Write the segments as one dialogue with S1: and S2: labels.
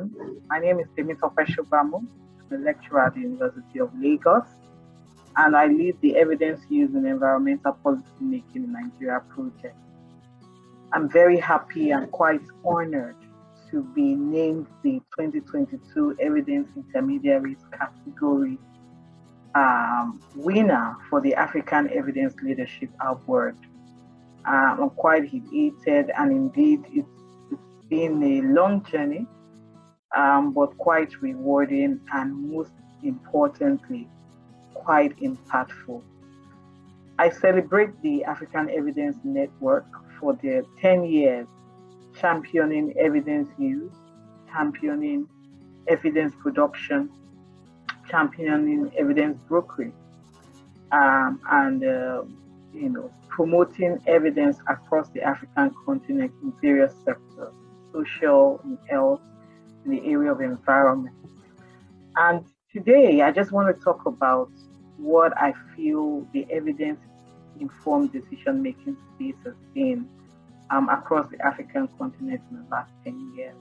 S1: everyone. My name is Temitope Olawunmi. I'm a lecturer at the University of Lagos, and I lead the Evidence Use in Environmental Policy Making in Nigeria project. I'm very happy and quite honored to be named the 2022 Evidence Intermediaries category winner for the African Evidence Leadership Award. I'm quite elated, and indeed it's been a long journey, but quite rewarding and most importantly, quite impactful. I celebrate the African Evidence Network for their 10 years championing evidence use, championing evidence production, championing evidence brokering, and promoting evidence across the African continent in various sectors, social, in health, in the area of environment. And today, I just want to talk about what I feel the evidence-informed decision-making space has been across the African continent in the last 10 years.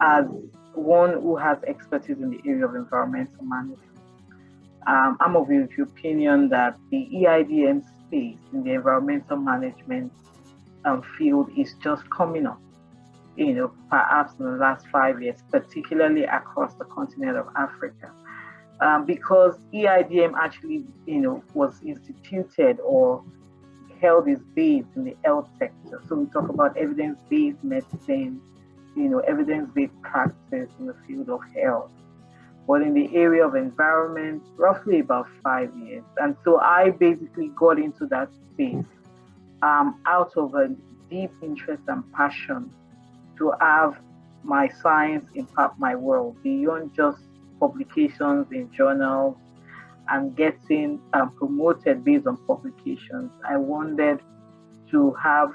S1: As one who has expertise in the area of environmental management, I'm of the opinion that the EIDM space in the environmental management field is just coming up, perhaps in the last 5 years, particularly across the continent of Africa. Because EIDM actually, was instituted or held its base in the health sector. So we talk about evidence-based medicine, evidence-based practice in the field of health. But in the area of environment, roughly about 5 years. And so I basically got into that space out of a deep interest and passion to have my science impact my world beyond just publications in journals and getting promoted based on publications. I wanted to have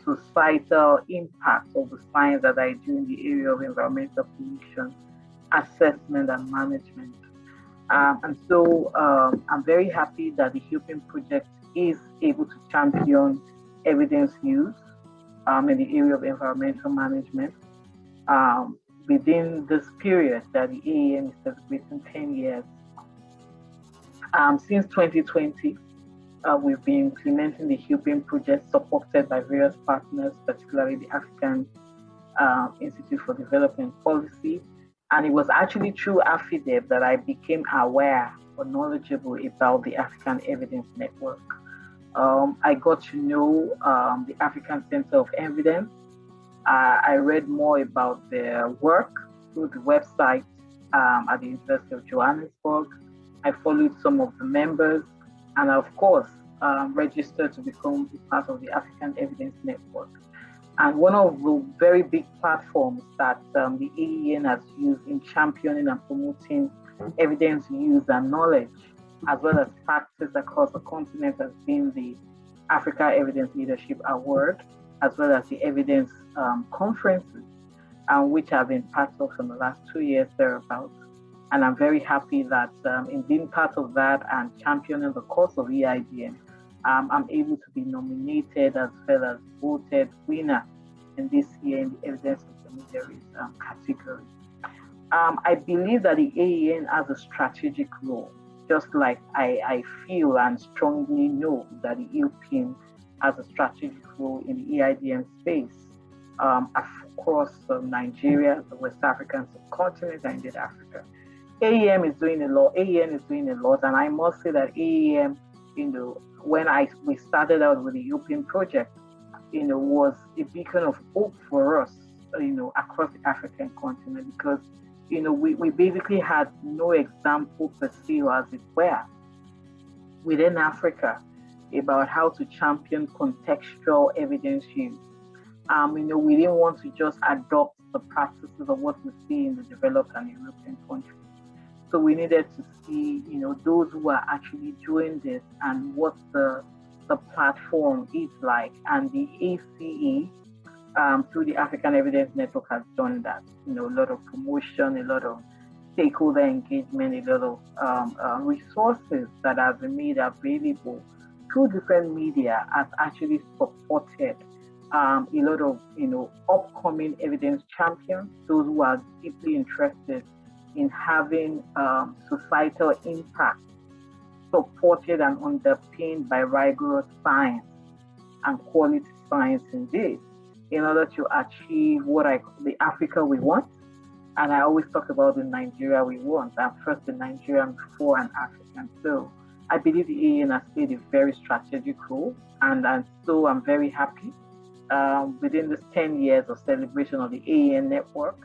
S1: societal impact of the science that I do in the area of environmental pollution assessment and management. And so I'm very happy that the Ethiopian project is able to champion evidence use in the area of environmental management within this period that the AEM is celebrating 10 years. Since 2020, we've been implementing the Ethiopian project supported by various partners, particularly the African Institute for Development Policy. And it was actually through AFIDEB that I became aware or knowledgeable about the African Evidence Network. I got to know the African Center of Evidence. I read more about their work through the website at the University of Johannesburg. I followed some of the members and of course registered to become part of the African Evidence Network. And one of the very big platforms that the AEN has used in championing and promoting evidence use and knowledge, as well as practice across the continent, has been the Africa Evidence Leadership Award, as well as the evidence conferences, which I've been part of in the last 2 years thereabouts. And I'm very happy that in being part of that and championing the cause of EIDM, I'm able to be nominated as well as voted winner in this year in the evidence intermediaries category. I believe that the AEN has a strategic role, just like I feel and strongly know that the EUPIN has a strategic role in the EIDM space across Nigeria, the West African subcontinent, and indeed Africa. AEM is doing a lot. AEN is doing a lot, and I must say that AEM, when we started out with the European project, was a beacon of hope for us, across the African continent, because, we basically had no example per se, as it were, within Africa about how to champion contextual evidence use. We didn't want to just adopt the practices of what we see in the developed and European countries. So we needed to see, those who are actually doing this and what the platform is like. And the ACE, through the African Evidence Network, has done that. A lot of promotion, a lot of stakeholder engagement, a lot of resources that have been made available through different media has actually supported a lot of, upcoming evidence champions, those who are deeply interested in having societal impact supported and underpinned by rigorous science and quality science indeed, in order to achieve what I call the Africa we want. And I always talk about the Nigeria we want. I'm first a Nigerian before an African. So I believe the AEN has played a very strategic role, and so I'm very happy within this 10 years of celebration of the AEN network.